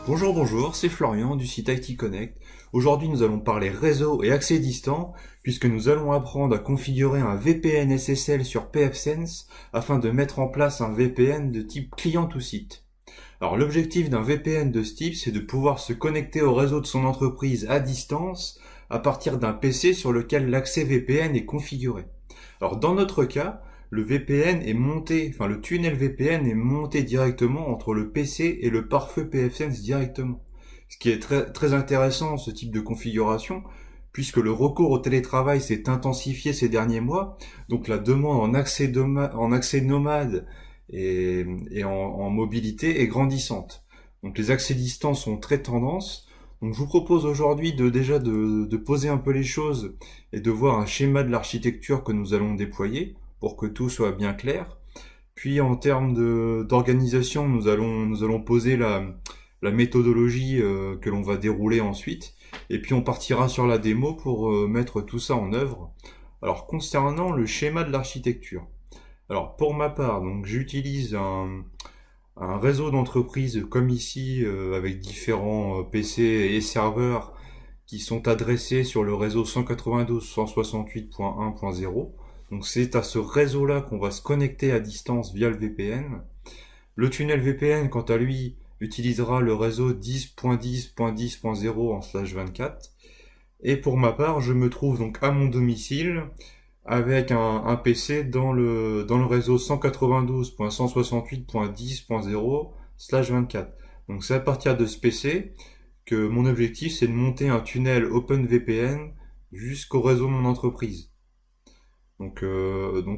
Bonjour, c'est Florian du site IT Connect. Aujourd'hui, nous allons parler réseau et accès distant, puisque nous allons apprendre à configurer un VPN SSL sur pfSense afin de mettre en place un VPN de type client to site. Alors, l'objectif d'un VPN de ce type, c'est de pouvoir se connecter au réseau de son entreprise à distance à partir d'un PC sur lequel l'accès VPN est configuré. Alors, dans notre cas, le tunnel VPN est monté directement entre le PC et le pare-feu pfSense directement. Ce qui est très intéressant, ce type de configuration, puisque le recours au télétravail s'est intensifié ces derniers mois, donc la demande en accès nomade et en mobilité est grandissante. Donc les accès distants sont très tendance. Donc je vous propose aujourd'hui de poser un peu les choses et de voir un schéma de l'architecture que nous allons déployer pour que tout soit bien clair. Puis en termes d'organisation, nous allons poser la méthodologie que l'on va dérouler ensuite. Et puis on partira sur la démo pour mettre tout ça en œuvre. Alors concernant le schéma de l'architecture. Alors pour ma part, donc j'utilise un réseau d'entreprises comme ici avec différents PC et serveurs qui sont adressés sur le réseau 192.168.1.0. Donc c'est à ce réseau-là qu'on va se connecter à distance via le VPN. Le tunnel VPN, quant à lui, utilisera le réseau 10.10.10.0 en /24. Et pour ma part, je me trouve donc à mon domicile avec un PC dans le réseau 192.168.10.0/24. Donc c'est à partir de ce PC que mon objectif c'est de monter un tunnel OpenVPN jusqu'au réseau de mon entreprise. Donc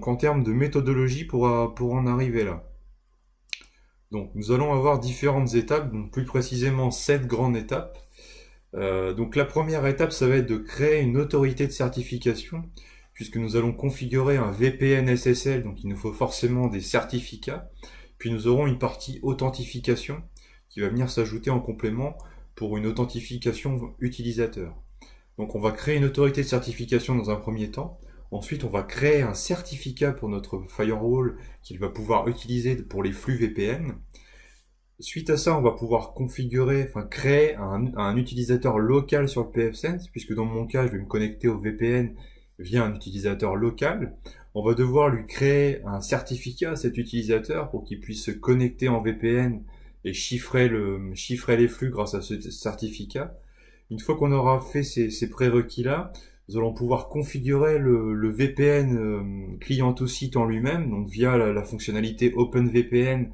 en termes de méthodologie pour en arriver là. Donc nous allons avoir différentes étapes, donc plus précisément 7 grandes étapes. Donc la première étape, ça va être de créer une autorité de certification, puisque nous allons configurer un VPN SSL, donc il nous faut forcément des certificats. Puis nous aurons une partie authentification qui va venir s'ajouter en complément pour une authentification utilisateur. Donc on va créer une autorité de certification dans un premier temps. Ensuite, on va créer un certificat pour notre firewall qu'il va pouvoir utiliser pour les flux VPN. Suite à ça, on va pouvoir créer un utilisateur local sur le pfSense, puisque dans mon cas, je vais me connecter au VPN via un utilisateur local. On va devoir lui créer un certificat à cet utilisateur pour qu'il puisse se connecter en VPN et chiffrer les flux grâce à ce certificat. Une fois qu'on aura fait ces prérequis-là, nous allons pouvoir configurer le VPN client to site en lui-même, donc via la fonctionnalité OpenVPN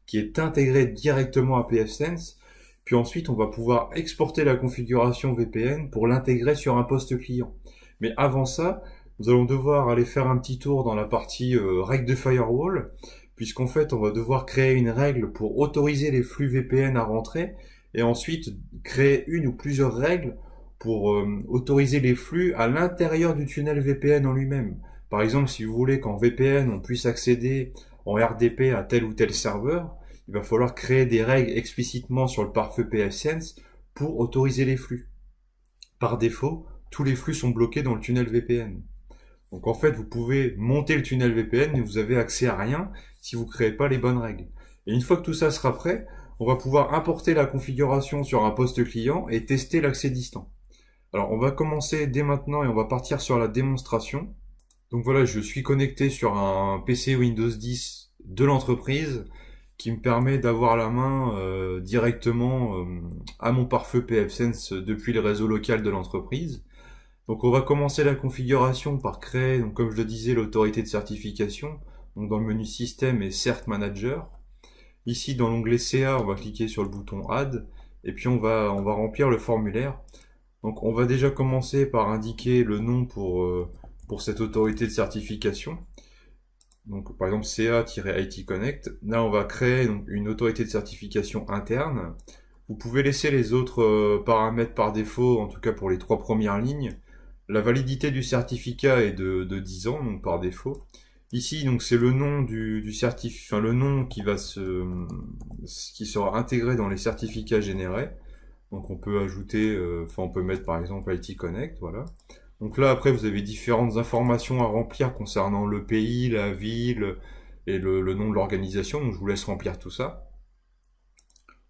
qui est intégrée directement à pfSense. Puis ensuite, on va pouvoir exporter la configuration VPN pour l'intégrer sur un poste client. Mais avant ça, nous allons devoir aller faire un petit tour dans la partie règles de firewall, puisqu'en fait, on va devoir créer une règle pour autoriser les flux VPN à rentrer, et ensuite créer une ou plusieurs règles pour autoriser les flux à l'intérieur du tunnel VPN en lui-même. Par exemple, si vous voulez qu'en VPN, on puisse accéder en RDP à tel ou tel serveur, il va falloir créer des règles explicitement sur le pare-feu pfSense pour autoriser les flux. Par défaut, tous les flux sont bloqués dans le tunnel VPN. Donc en fait, vous pouvez monter le tunnel VPN, mais vous avez accès à rien si vous ne créez pas les bonnes règles. Et une fois que tout ça sera prêt, on va pouvoir importer la configuration sur un poste client et tester l'accès distant. Alors on va commencer dès maintenant et on va partir sur la démonstration. Donc voilà, je suis connecté sur un PC Windows 10 de l'entreprise qui me permet d'avoir la main directement à mon pare-feu pfSense depuis le réseau local de l'entreprise. Donc on va commencer la configuration par créer, donc comme je le disais, l'autorité de certification. Donc dans le menu Système et Cert Manager. Ici dans l'onglet CA, on va cliquer sur le bouton Add et puis on va remplir le formulaire. Donc on va déjà commencer par indiquer le nom pour cette autorité de certification. Donc par exemple CA-IT Connect. Là on va créer donc, une autorité de certification interne. Vous pouvez laisser les autres paramètres par défaut, en tout cas pour les 3 premières lignes. La validité du certificat est de 10 ans, donc par défaut. Ici, donc c'est le nom du certificat, le nom qui sera intégré dans les certificats générés. Donc on peut ajouter, on peut mettre par exemple IT Connect, voilà. Donc là après vous avez différentes informations à remplir concernant le pays, la ville et le nom de l'organisation. Donc je vous laisse remplir tout ça.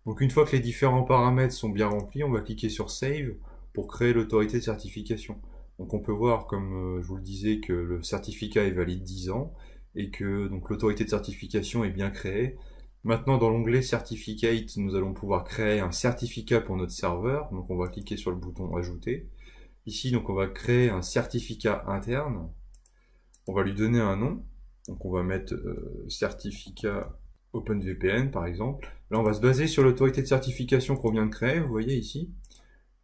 Donc une fois que les différents paramètres sont bien remplis, on va cliquer sur Save pour créer l'autorité de certification. Donc on peut voir, comme je vous le disais, que le certificat est valide 10 ans et que donc l'autorité de certification est bien créée. Maintenant, dans l'onglet Certificate, nous allons pouvoir créer un certificat pour notre serveur. Donc on va cliquer sur le bouton Ajouter. Ici, donc on va créer un certificat interne. On va lui donner un nom. Donc on va mettre certificat OpenVPN par exemple. Là, on va se baser sur l'autorité de certification qu'on vient de créer, vous voyez ici.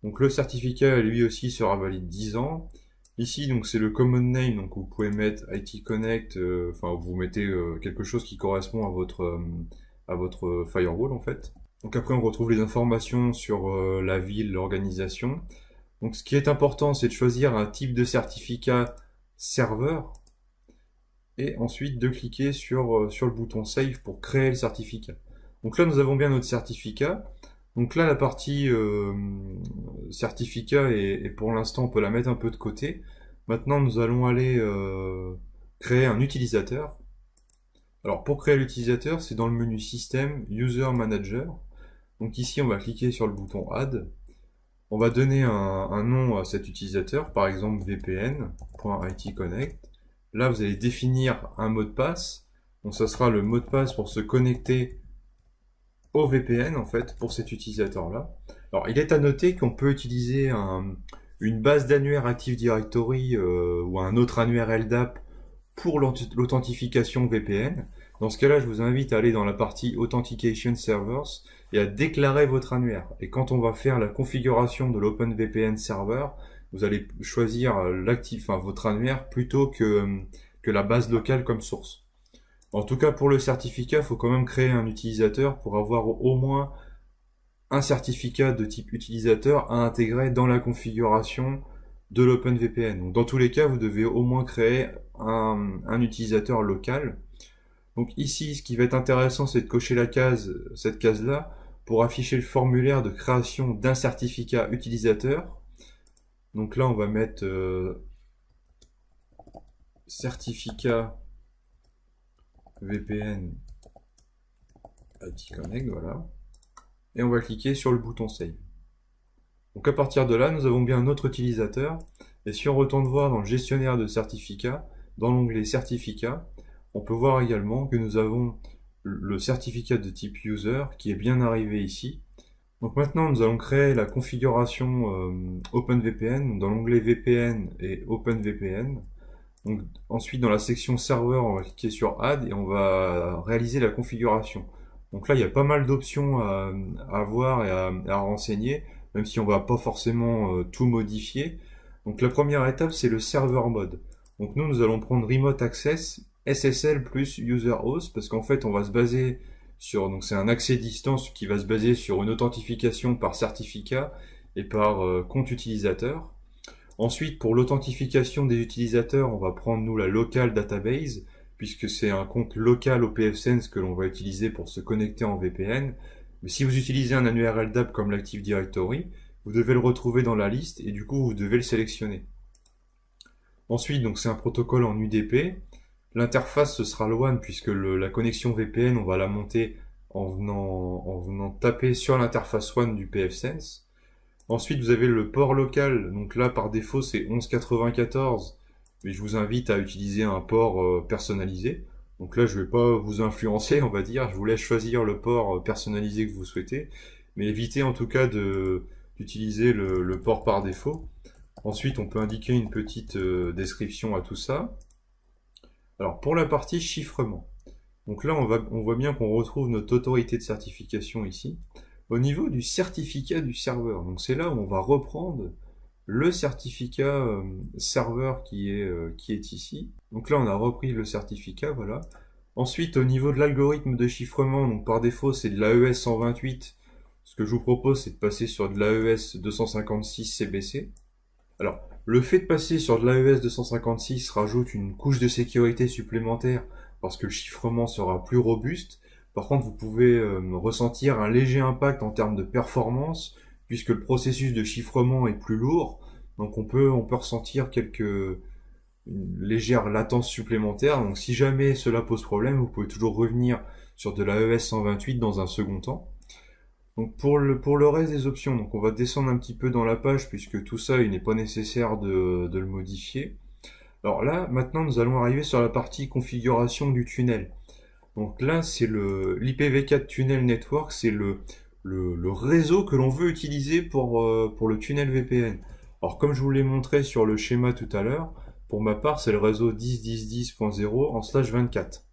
Donc le certificat, lui aussi, sera valide 10 ans. Ici, donc c'est le common name, donc vous pouvez mettre IT Connect, enfin vous mettez quelque chose qui correspond à votre firewall en fait. Donc après, on retrouve les informations sur la ville, l'organisation. Donc ce qui est important, c'est de choisir un type de certificat serveur et ensuite de cliquer sur le bouton Save pour créer le certificat. Donc là, nous avons bien notre certificat. Donc là, la partie certificat est pour l'instant, on peut la mettre un peu de côté. Maintenant, nous allons aller créer un utilisateur. Alors pour créer l'utilisateur, c'est dans le menu Système, User Manager. Donc ici, on va cliquer sur le bouton Add. On va donner un nom à cet utilisateur, par exemple vpn.itconnect. Là, vous allez définir un mot de passe. Donc ça sera le mot de passe pour se connecter au VPN en fait pour cet utilisateur là. Alors il est à noter qu'on peut utiliser une base d'annuaire Active Directory ou un autre annuaire LDAP pour l'authentification VPN. Dans ce cas-là, je vous invite à aller dans la partie Authentication Servers et à déclarer votre annuaire. Et quand on va faire la configuration de l'OpenVPN Server, vous allez choisir votre annuaire plutôt que la base locale comme source. En tout cas, pour le certificat, il faut quand même créer un utilisateur pour avoir au moins un certificat de type utilisateur à intégrer dans la configuration de l'OpenVPN. Donc, dans tous les cas, vous devez au moins créer un utilisateur local. Donc ici, ce qui va être intéressant, c'est de cocher cette case-là, pour afficher le formulaire de création d'un certificat utilisateur. Donc là, on va mettre certificat VPN IT Connect, voilà. Et on va cliquer sur le bouton Save. Donc à partir de là, nous avons bien notre utilisateur. Et si on retourne voir dans le gestionnaire de certificats, dans l'onglet certificats, on peut voir également que nous avons le certificat de type user qui est bien arrivé ici. Donc maintenant, nous allons créer la configuration OpenVPN dans l'onglet VPN et OpenVPN. Donc, ensuite, dans la section serveur, on va cliquer sur Add et on va réaliser la configuration. Donc là, il y a pas mal d'options à voir et à renseigner, même si on va pas forcément tout modifier. Donc la première étape, c'est le serveur mode. Donc nous allons prendre Remote Access, SSL plus User Host, parce qu'en fait, on va se baser sur, donc c'est un accès distance qui va se baser sur une authentification par certificat et par compte utilisateur. Ensuite, pour l'authentification des utilisateurs, on va prendre nous la local database, puisque c'est un compte local au pfSense que l'on va utiliser pour se connecter en VPN. Mais si vous utilisez un annuaire LDAP comme l'Active Directory, vous devez le retrouver dans la liste et du coup vous devez le sélectionner. Ensuite, donc c'est un protocole en UDP. L'interface ce sera le WAN puisque la connexion VPN on va la monter en venant taper sur l'interface WAN du pfSense. Ensuite, vous avez le port local. Donc là, par défaut, c'est 1194. Mais je vous invite à utiliser un port personnalisé. Donc là, je ne vais pas vous influencer, on va dire. Je vous laisse choisir le port personnalisé que vous souhaitez. Mais évitez en tout cas d'utiliser le port par défaut. Ensuite, on peut indiquer une petite description à tout ça. Alors, pour la partie chiffrement. Donc là, on voit bien qu'on retrouve notre autorité de certification ici. Au niveau du certificat du serveur, donc c'est là où on va reprendre le certificat serveur qui est ici. Donc là, on a repris le certificat, voilà. Ensuite, au niveau de l'algorithme de chiffrement, donc par défaut, c'est de l'AES 128. Ce que je vous propose, c'est de passer sur de l'AES 256 CBC. Alors, le fait de passer sur de l'AES 256 rajoute une couche de sécurité supplémentaire parce que le chiffrement sera plus robuste. Par contre, vous pouvez ressentir un léger impact en termes de performance, puisque le processus de chiffrement est plus lourd. Donc on peut ressentir une légère latence supplémentaire. Donc si jamais cela pose problème, vous pouvez toujours revenir sur de l'AES 128 dans un second temps. Donc pour le reste des options, donc on va descendre un petit peu dans la page puisque tout ça, il n'est pas nécessaire de le modifier. Alors là, maintenant, nous allons arriver sur la partie configuration du tunnel. Donc là, c'est l'IPv4 Tunnel Network, c'est le réseau que l'on veut utiliser pour le tunnel VPN. Alors comme je vous l'ai montré sur le schéma tout à l'heure, pour ma part, c'est le réseau 10.10.10.0 en /24.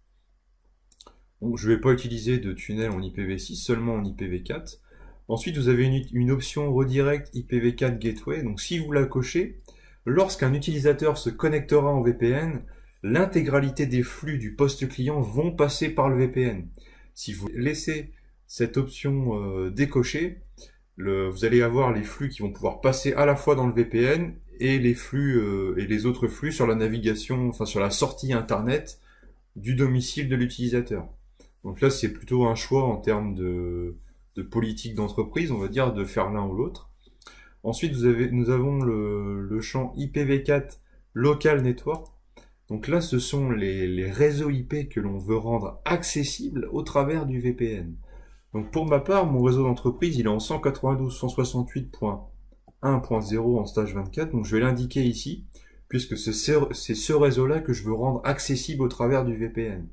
Donc je ne vais pas utiliser de tunnel en IPv6, seulement en IPv4. Ensuite, vous avez une option redirect IPv4 Gateway. Donc si vous la cochez, lorsqu'un utilisateur se connectera en VPN, l'intégralité des flux du poste client vont passer par le VPN. Si vous laissez cette option décochée, vous allez avoir les flux qui vont pouvoir passer à la fois dans le VPN et les flux et les autres flux sur la navigation, enfin sur la sortie internet du domicile de l'utilisateur. Donc là, c'est plutôt un choix en termes de politique d'entreprise, on va dire, de faire l'un ou l'autre. Ensuite, nous avons le champ IPv4 Local Network. Donc là, ce sont les réseaux IP que l'on veut rendre accessibles au travers du VPN. Donc pour ma part, mon réseau d'entreprise, il est en 192.168.1.0 en /24, donc je vais l'indiquer ici, puisque c'est ce réseau-là que je veux rendre accessible au travers du VPN.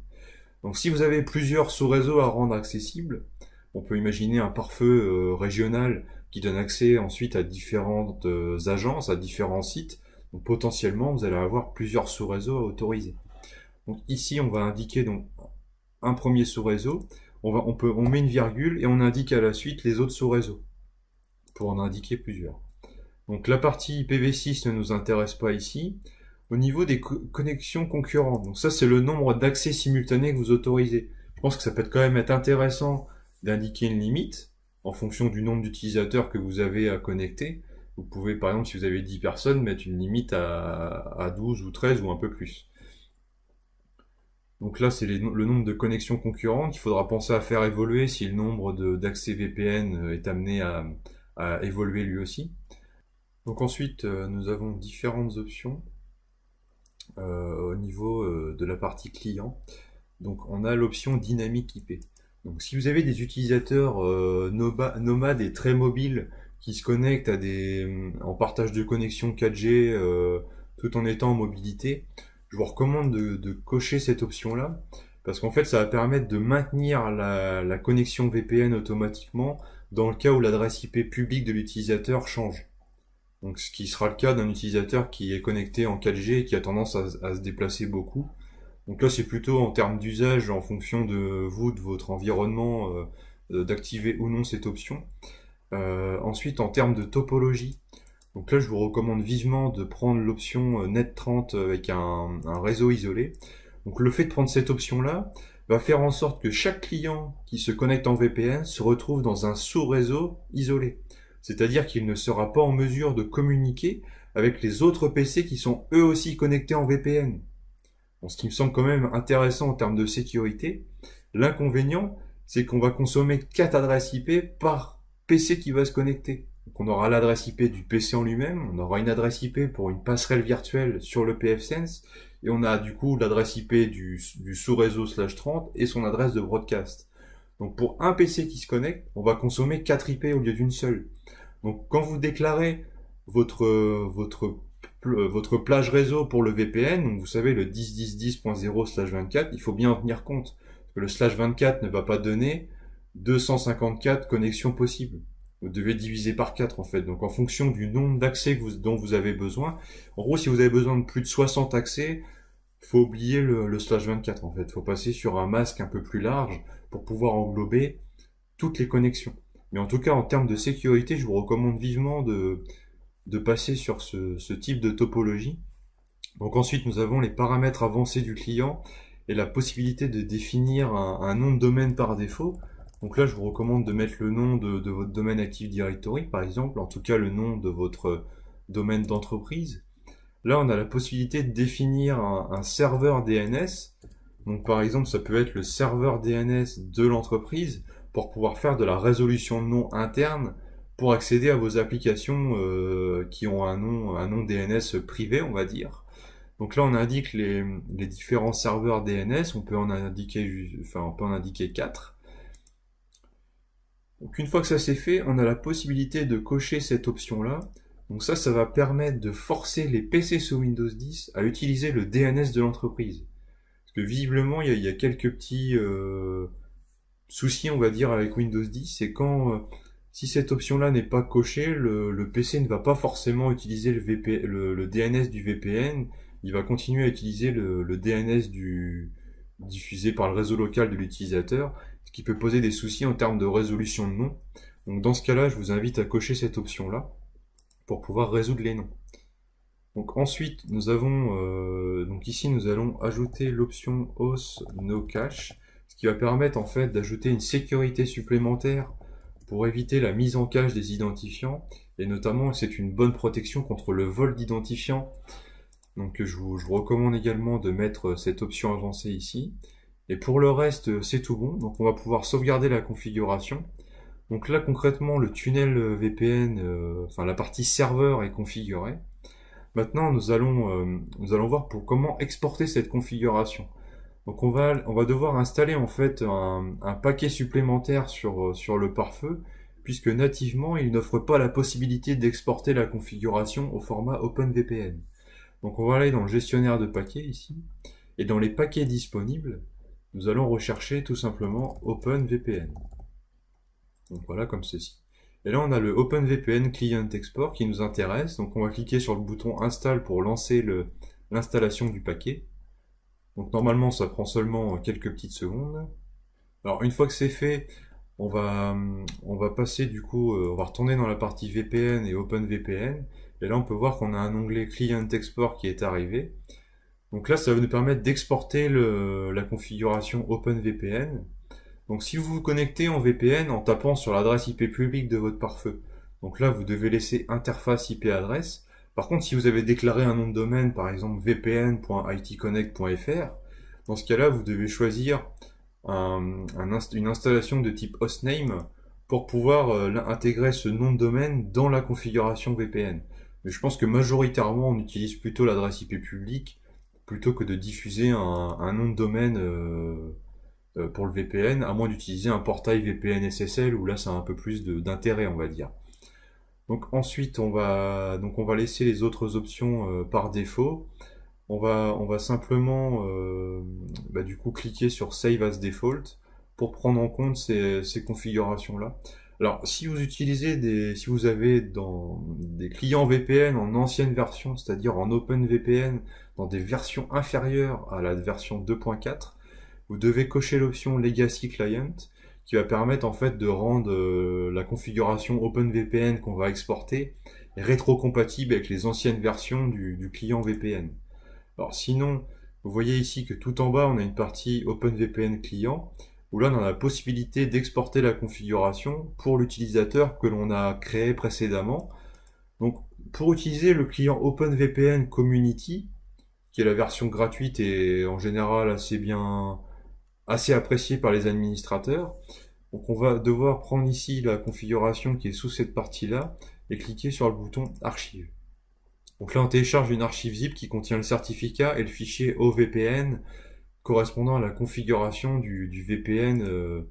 Donc si vous avez plusieurs sous-réseaux à rendre accessibles, on peut imaginer un pare-feu régional qui donne accès ensuite à différentes agences, à différents sites. Donc potentiellement, vous allez avoir plusieurs sous-réseaux à autoriser. Donc ici, on va indiquer donc un premier sous-réseau. On met une virgule et on indique à la suite les autres sous-réseaux pour en indiquer plusieurs. Donc la partie IPv6 ne nous intéresse pas ici. Au niveau des connexions concurrentes, donc ça c'est le nombre d'accès simultanés que vous autorisez. Je pense que ça peut quand même être intéressant d'indiquer une limite en fonction du nombre d'utilisateurs que vous avez à connecter. Vous pouvez par exemple, si vous avez 10 personnes, mettre une limite à 12 ou 13 ou un peu plus. Donc là c'est le nombre de connexions concurrentes qu'il faudra penser à faire évoluer si le nombre d'accès VPN est amené à évoluer lui aussi. Donc ensuite nous avons différentes options. Au niveau de la partie client. Donc on a l'option dynamique IP. Donc si vous avez des utilisateurs nomades et très mobiles qui se connectent en partage de connexion 4G tout en étant en mobilité, je vous recommande de cocher cette option-là parce qu'en fait ça va permettre de maintenir la connexion VPN automatiquement dans le cas où l'adresse IP publique de l'utilisateur change. Donc, ce qui sera le cas d'un utilisateur qui est connecté en 4G et qui a tendance à se déplacer beaucoup. Donc là, c'est plutôt en termes d'usage, en fonction de vous, de votre environnement, d'activer ou non cette option. Ensuite, en termes de topologie, donc là, je vous recommande vivement de prendre l'option Net30 avec un réseau isolé. Donc le fait de prendre cette option-là va faire en sorte que chaque client qui se connecte en VPN se retrouve dans un sous-réseau isolé. C'est-à-dire qu'il ne sera pas en mesure de communiquer avec les autres PC qui sont eux aussi connectés en VPN. Bon, ce qui me semble quand même intéressant en termes de sécurité. L'inconvénient, c'est qu'on va consommer 4 adresses IP par PC qui va se connecter. Donc on aura l'adresse IP du PC en lui-même, on aura une adresse IP pour une passerelle virtuelle sur le pfSense, et on a du coup l'adresse IP du sous-réseau /30 et son adresse de broadcast. Donc pour un PC qui se connecte, on va consommer 4 IP au lieu d'une seule. Donc quand vous déclarez votre plage réseau pour le VPN, donc vous savez le 10.10.10.0/24, il faut bien en tenir compte. Parce que le /24 ne va pas donner 254 connexions possibles. Vous devez diviser par 4 en fait. Donc en fonction du nombre d'accès dont vous avez besoin. En gros, si vous avez besoin de plus de 60 accès, il faut oublier le /24 en fait. Il faut passer sur un masque un peu plus large pour pouvoir englober toutes les connexions. Mais en tout cas, en termes de sécurité, je vous recommande vivement de passer sur ce type de topologie. Donc ensuite, nous avons les paramètres avancés du client et la possibilité de définir un nom de domaine par défaut. Donc là, je vous recommande de mettre le nom de votre domaine Active Directory, par exemple, en tout cas le nom de votre domaine d'entreprise. Là, on a la possibilité de définir un serveur DNS. Donc par exemple, ça peut être le serveur DNS de l'entreprise pour pouvoir faire de la résolution de nom interne pour accéder à vos applications qui ont un nom DNS privé, on va dire. Donc là, on indique les différents serveurs DNS. On peut en indiquer 4. Donc une fois que ça c'est fait, on a la possibilité de cocher cette option-là. Donc ça va permettre de forcer les PC sous Windows 10 à utiliser le DNS de l'entreprise. Parce que visiblement, il y a quelques petits soucis, on va dire, avec Windows 10. C'est quand, si cette option-là n'est pas cochée, le PC ne va pas forcément utiliser le DNS du VPN. Il va continuer à utiliser le DNS diffusé par le réseau local de l'utilisateur, ce qui peut poser des soucis en termes de résolution de nom. Donc dans ce cas-là, je vous invite à cocher cette option-là pour pouvoir résoudre les noms. Donc ensuite, nous avons, donc ici nous allons ajouter l'option Auth No Cache, ce qui va permettre en fait d'ajouter une sécurité supplémentaire pour éviter la mise en cache des identifiants, et notamment c'est une bonne protection contre le vol d'identifiants. Donc je vous recommande également de mettre cette option avancée ici. Et pour le reste, c'est tout bon. Donc on va pouvoir sauvegarder la configuration. Donc là concrètement, le tunnel VPN, enfin la partie serveur est configurée. Maintenant, nous allons voir pour comment exporter cette configuration. Donc on va devoir installer en fait un paquet supplémentaire sur le pare-feu, puisque nativement il n'offre pas la possibilité d'exporter la configuration au format OpenVPN. Donc on va aller dans le gestionnaire de paquets ici, et dans les paquets disponibles, nous allons rechercher tout simplement OpenVPN. Donc voilà, comme ceci. Et là on a le OpenVPN Client Export qui nous intéresse, donc on va cliquer sur le bouton Install pour lancer l'installation du paquet. Donc normalement ça prend seulement quelques petites secondes. Alors une fois que c'est fait, on va passer du coup, on va retourner dans la partie VPN et OpenVPN, et là on peut voir qu'on a un onglet Client Export qui est arrivé. Donc là ça va nous permettre d'exporter la configuration OpenVPN. Donc si vous vous connectez en VPN en tapant sur l'adresse IP publique de votre pare-feu, donc là vous devez laisser interface IP adresse. Par contre, si vous avez déclaré un nom de domaine, par exemple vpn.itconnect.fr, dans ce cas-là, vous devez choisir une installation de type hostname pour pouvoir intégrer ce nom de domaine dans la configuration VPN. Mais je pense que majoritairement, on utilise plutôt l'adresse IP publique plutôt que de diffuser un nom de domaine pour le VPN, à moins d'utiliser un portail VPN SSL où là ça a un peu plus d'intérêt, on va dire. Donc ensuite on va laisser les autres options par défaut. On va simplement du coup cliquer sur Save as Default pour prendre en compte ces configurations là. Alors si vous si vous avez dans des clients VPN en ancienne version, c'est-à-dire en OpenVPN dans des versions inférieures à la version 2.4, vous devez cocher l'option Legacy Client qui va permettre en fait de rendre la configuration OpenVPN qu'on va exporter rétrocompatible avec les anciennes versions du client VPN. Alors sinon, vous voyez ici que tout en bas on a une partie OpenVPN client où là on a la possibilité d'exporter la configuration pour l'utilisateur que l'on a créé précédemment. Donc pour utiliser le client OpenVPN Community, qui est la version gratuite et en général assez apprécié par les administrateurs. Donc on va devoir prendre ici la configuration qui est sous cette partie-là et cliquer sur le bouton Archive. Donc là on télécharge une archive zip qui contient le certificat et le fichier OVPN correspondant à la configuration du VPN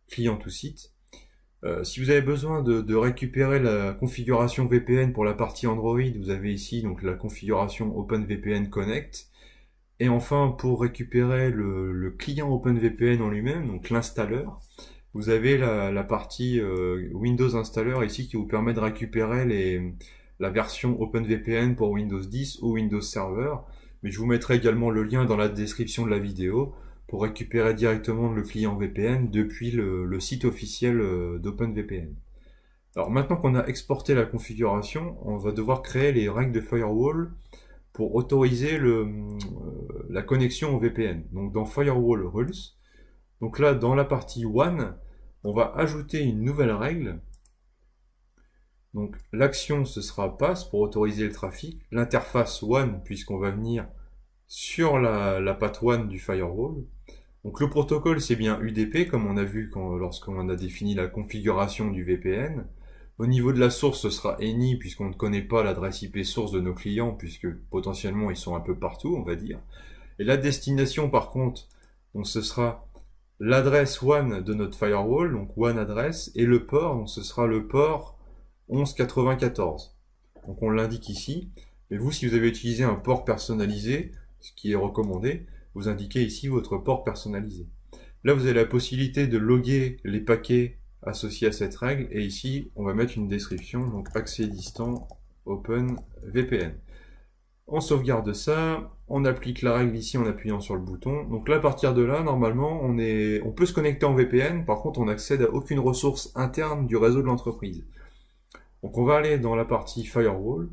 client to site. Si vous avez besoin de récupérer la configuration VPN pour la partie Android, vous avez ici donc la configuration OpenVPN Connect. Et enfin, pour récupérer le client OpenVPN en lui-même, donc l'installeur, vous avez la partie Windows Installer ici qui vous permet de récupérer la version OpenVPN pour Windows 10 ou Windows Server. Mais je vous mettrai également le lien dans la description de la vidéo pour récupérer directement le client VPN depuis le site officiel d'OpenVPN. Alors maintenant qu'on a exporté la configuration, on va devoir créer les règles de firewall pour autoriser la connexion au VPN. Donc dans Firewall Rules, donc là dans la partie One, on va ajouter une nouvelle règle. Donc l'action ce sera pass pour autoriser le trafic, l'interface One puisqu'on va venir sur la path One du firewall. Donc le protocole c'est bien UDP comme on a vu lorsqu'on a défini la configuration du VPN. Au niveau de la source, ce sera any puisqu'on ne connaît pas l'adresse IP source de nos clients puisque potentiellement ils sont un peu partout, on va dire. Et la destination par contre, donc ce sera l'adresse WAN de notre firewall, donc WAN adresse, et le port, donc ce sera le port 1194. Donc on l'indique ici, mais vous, si vous avez utilisé un port personnalisé, ce qui est recommandé, vous indiquez ici votre port personnalisé. Là, vous avez la possibilité de loguer les paquets associés à cette règle, et ici, on va mettre une description, donc accès distant OpenVPN. On sauvegarde ça, on applique la règle ici en appuyant sur le bouton. Donc là, à partir de là, normalement, on peut se connecter en VPN, par contre, on n'accède à aucune ressource interne du réseau de l'entreprise. Donc on va aller dans la partie Firewall,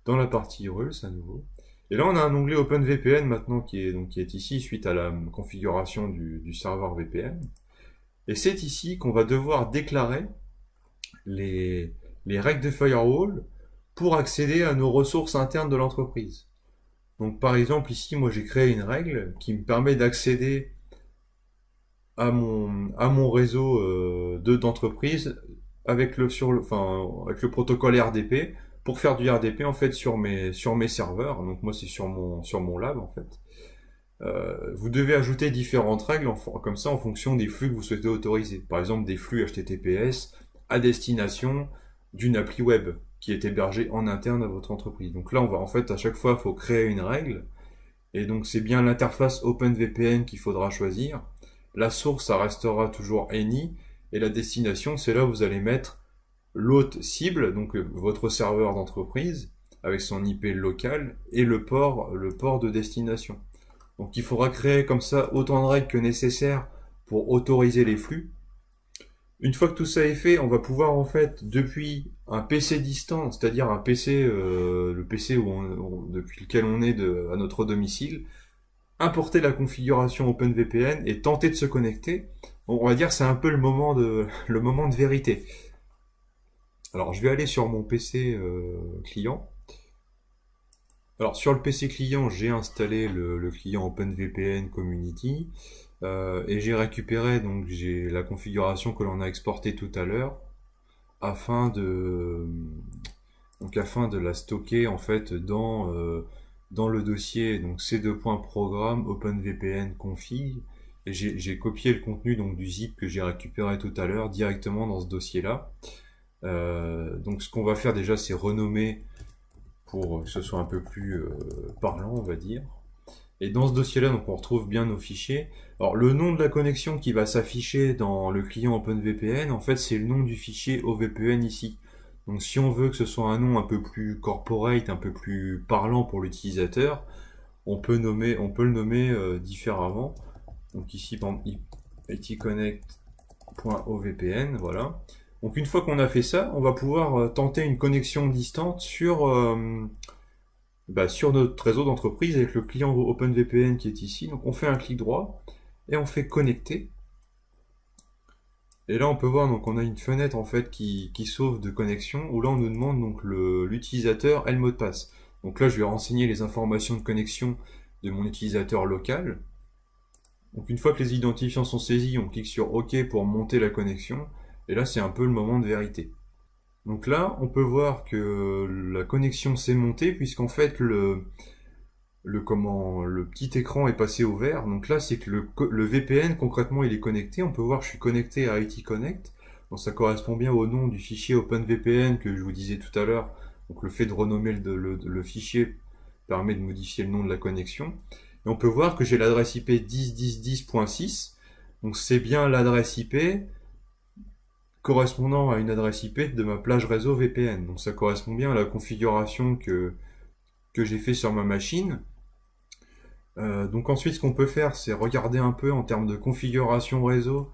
dans la partie Rules à nouveau. Et là, on a un onglet OpenVPN maintenant qui est ici suite à la configuration du serveur VPN. Et c'est ici qu'on va devoir déclarer les règles de Firewall pour accéder à nos ressources internes de l'entreprise. Donc par exemple ici, moi j'ai créé une règle qui me permet d'accéder à mon réseau d'entreprise avec avec le protocole RDP pour faire du RDP en fait sur mes serveurs. Donc moi c'est sur mon lab en fait. Vous devez ajouter différentes règles comme ça en fonction des flux que vous souhaitez autoriser. Par exemple des flux HTTPS à destination d'une appli web qui est hébergée en interne à votre entreprise. Donc là, on va en fait à chaque fois, il faut créer une règle. Et donc c'est bien l'interface OpenVPN qu'il faudra choisir. La source, ça restera toujours any. Et la destination, c'est là où vous allez mettre l'hôte cible, donc votre serveur d'entreprise, avec son IP local, et le port de destination. Donc il faudra créer comme ça autant de règles que nécessaire pour autoriser les flux. Une fois que tout ça est fait, on va pouvoir en fait, depuis un PC distant, c'est-à-dire un PC, le PC depuis lequel on est à notre domicile, importer la configuration OpenVPN et tenter de se connecter. On va dire c'est un peu le moment de vérité. Alors je vais aller sur mon PC client. Alors sur le PC client, j'ai installé le client OpenVPN Community. Et j'ai récupéré j'ai la configuration que l'on a exportée tout à l'heure afin de la stocker en fait dans le dossier donc c2.programme OpenVPN config et j'ai copié le contenu du zip que j'ai récupéré tout à l'heure directement dans ce dossier là. Donc ce qu'on va faire déjà c'est renommer pour que ce soit un peu plus parlant on va dire. Et dans ce dossier-là, donc on retrouve bien nos fichiers. Alors le nom de la connexion qui va s'afficher dans le client OpenVPN, en fait c'est le nom du fichier OVPN ici. Donc si on veut que ce soit un nom un peu plus corporate, un peu plus parlant pour l'utilisateur, on peut le nommer différemment. Donc ici par exemple itconnect.ovpn, voilà. Donc une fois qu'on a fait ça, on va pouvoir tenter une connexion distante sur notre réseau d'entreprise avec le client OpenVPN qui est ici. Donc on fait un clic droit et on fait connecter. Et là on peut voir donc on a une fenêtre en fait qui sauve de connexion où là on nous demande donc l'utilisateur et le mot de passe. Donc là je vais renseigner les informations de connexion de mon utilisateur local. Donc une fois que les identifiants sont saisis, on clique sur OK pour monter la connexion. Et là c'est un peu le moment de vérité. Donc là, on peut voir que la connexion s'est montée puisqu'en fait le petit écran est passé au vert. Donc là, c'est que le VPN concrètement il est connecté. On peut voir que je suis connecté à IT Connect. Donc ça correspond bien au nom du fichier OpenVPN que je vous disais tout à l'heure. Donc le fait de renommer le fichier permet de modifier le nom de la connexion. Et on peut voir que j'ai l'adresse IP 10.10.10.6. Donc c'est bien l'adresse IP correspondant à une adresse IP de ma plage réseau VPN. Donc ça correspond bien à la configuration que j'ai fait sur ma machine. Donc ensuite ce qu'on peut faire c'est regarder un peu en termes de configuration réseau,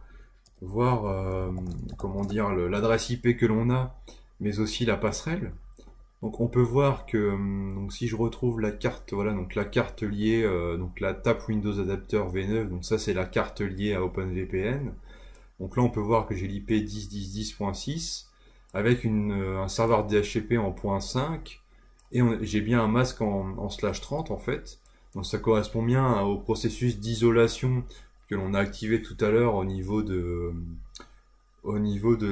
voir comment dire l'adresse IP que l'on a, mais aussi la passerelle. Donc on peut voir que donc si je retrouve la carte, voilà donc la carte liée, donc la TAP Windows Adapter V9, donc ça c'est la carte liée à OpenVPN. Donc là, on peut voir que j'ai l'IP 10.10.10.6 avec un serveur DHCP en .5 et j'ai bien un masque en /30 en fait. Donc ça correspond bien au processus d'isolation que l'on a activé tout à l'heure au niveau de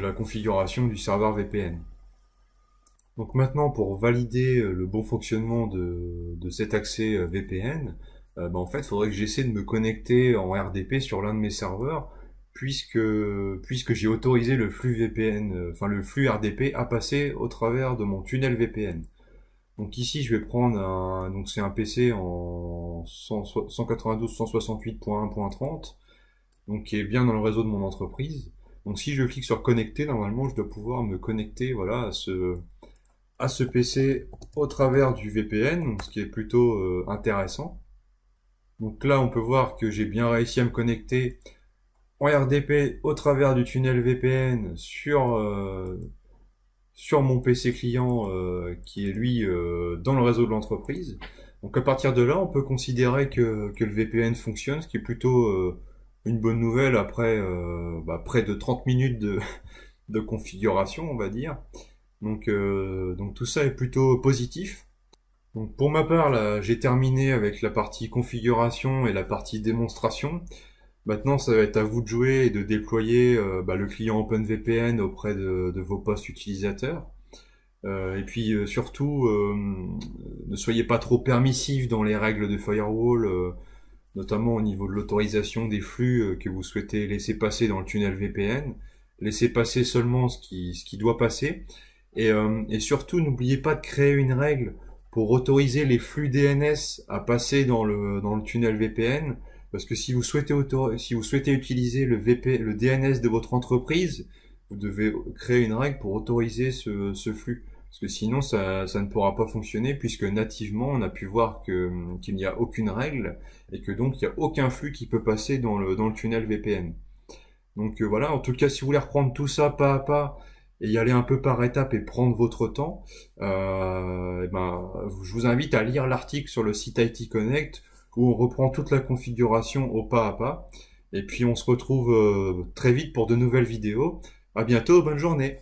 la configuration du serveur VPN. Donc maintenant, pour valider le bon fonctionnement de cet accès VPN, en fait, il faudrait que j'essaie de me connecter en RDP sur l'un de mes serveurs. puisque j'ai autorisé le flux VPN, enfin le flux RDP à passer au travers de mon tunnel VPN. Donc ici, je vais prendre donc c'est un PC en 192.168.1.30, donc qui est bien dans le réseau de mon entreprise. Donc si je clique sur connecter, normalement, je dois pouvoir me connecter, voilà, à ce PC au travers du VPN, donc ce qui est plutôt intéressant. Donc là, on peut voir que j'ai bien réussi à me connecter en RDP au travers du tunnel VPN sur mon PC client qui est lui dans le réseau de l'entreprise. Donc à partir de là, on peut considérer que le VPN fonctionne, ce qui est plutôt une bonne nouvelle après près de 30 minutes de configuration, on va dire. Donc tout ça est plutôt positif. Donc pour ma part, là, j'ai terminé avec la partie configuration et la partie démonstration. Maintenant, ça va être à vous de jouer et de déployer le client OpenVPN auprès de vos postes utilisateurs. Et puis surtout, ne soyez pas trop permissif dans les règles de firewall, notamment au niveau de l'autorisation des flux que vous souhaitez laisser passer dans le tunnel VPN. Laissez passer seulement ce qui doit passer. Et surtout, n'oubliez pas de créer une règle pour autoriser les flux DNS à passer dans le tunnel VPN. Parce que si vous souhaitez utiliser le DNS de votre entreprise, vous devez créer une règle pour autoriser ce flux. Parce que sinon, ça ne pourra pas fonctionner, puisque nativement, on a pu voir qu'il n'y a aucune règle, et que donc, il n'y a aucun flux qui peut passer dans le tunnel VPN. Donc voilà, en tout cas, si vous voulez reprendre tout ça pas à pas, et y aller un peu par étapes et prendre votre temps, je vous invite à lire l'article sur le site IT Connect, où on reprend toute la configuration au pas à pas. Et puis on se retrouve très vite pour de nouvelles vidéos. À bientôt, bonne journée.